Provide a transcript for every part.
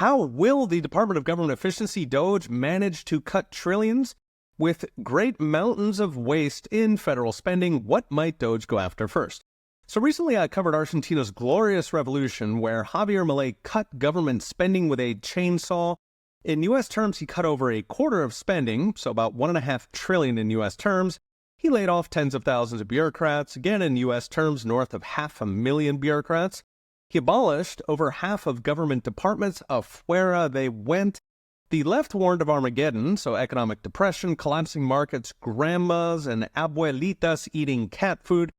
How will the Department of Government Efficiency, DOGE, manage to cut trillions? With great mountains of waste in federal spending, what might DOGE go after first? So recently I covered Argentina's glorious revolution where Javier Milei cut government spending with a chainsaw. In U.S. terms, he cut over a quarter of spending, so about $1.5 trillion in U.S. terms. He laid off tens of thousands of bureaucrats, again in U.S. terms, north of 500,000 bureaucrats. He abolished over half of government departments. Afuera they went. The left warned of Armageddon, so economic depression, collapsing markets, grandmas and abuelitas eating cat food.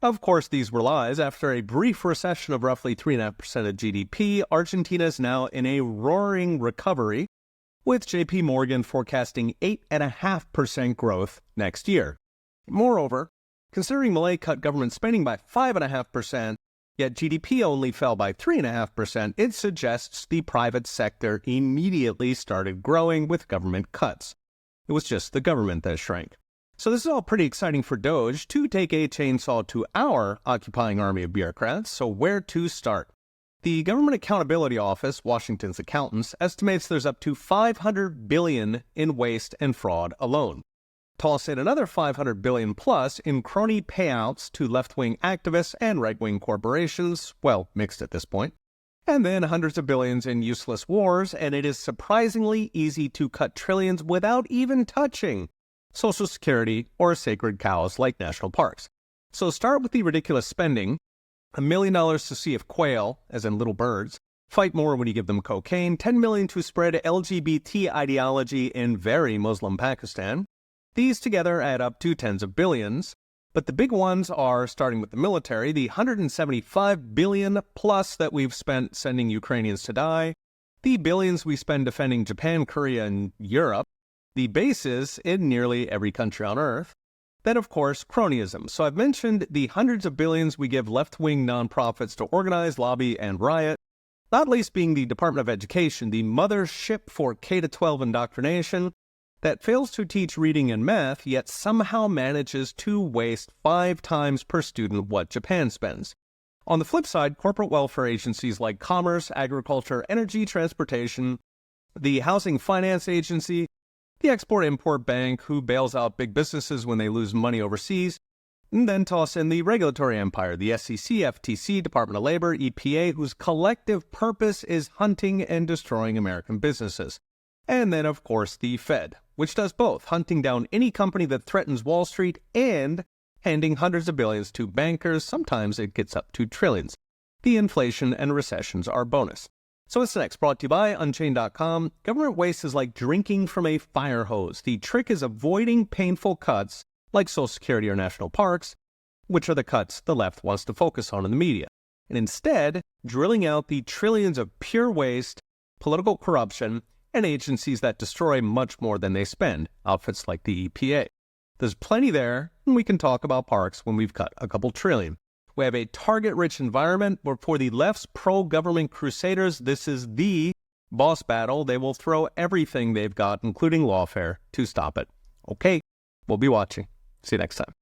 Of course, these were lies. After a brief recession of roughly 3.5% of GDP, Argentina is now in a roaring recovery, with JP Morgan forecasting 8.5% growth next year. Moreover, considering Milei cut government spending by 5.5%, yet GDP only fell by 3.5%, it suggests the private sector immediately started growing with government cuts. It was just the government that shrank. So this is all pretty exciting for DOGE to take a chainsaw to our occupying army of bureaucrats. So where to start? The Government Accountability Office, Washington's accountants, estimates there's up to $500 billion in waste and fraud alone. Toss in another $500 billion plus in crony payouts to left-wing activists and right-wing corporations, well, mixed at this point, and then hundreds of billions in useless wars, and it is surprisingly easy to cut trillions without even touching Social Security or sacred cows like national parks. So start with the ridiculous spending, $1 million to see if quail, as in little birds, fight more when you give them cocaine, $10 million to spread LGBT ideology in very Muslim Pakistan. These together add up to tens of billions, but the big ones are, starting with the military, the $175 billion plus that we've spent sending Ukrainians to die, the billions we spend defending Japan, Korea, and Europe, the bases in nearly every country on Earth, then of course cronyism. So I've mentioned the hundreds of billions we give left-wing nonprofits to organize, lobby, and riot, not least being the Department of Education, the mothership for K-12 indoctrination, that fails to teach reading and math, yet somehow manages to waste 5 times per student what Japan spends. On the flip side, corporate welfare agencies like Commerce, Agriculture, Energy, Transportation, the Housing Finance Agency, the Export-Import Bank, who bails out big businesses when they lose money overseas, and then toss in the regulatory empire, the SEC, FTC, Department of Labor, EPA, whose collective purpose is hunting and destroying American businesses. And then, of course, the Fed, which does both, hunting down any company that threatens Wall Street and handing hundreds of billions to bankers. Sometimes it gets up to trillions. The inflation and recessions are bonus. So what's next? Brought to you by Unchained.com. Government waste is like drinking from a fire hose. The trick is avoiding painful cuts like Social Security or national parks, which are the cuts the left wants to focus on in the media, and instead drilling out the trillions of pure waste, political corruption, and agencies that destroy much more than they spend, outfits like the EPA. There's plenty there, and we can talk about parks when we've cut a couple trillion. We have a target-rich environment where for the left's pro-government crusaders, this is the boss battle. They will throw everything they've got, including lawfare, to stop it. Okay, we'll be watching. See you next time.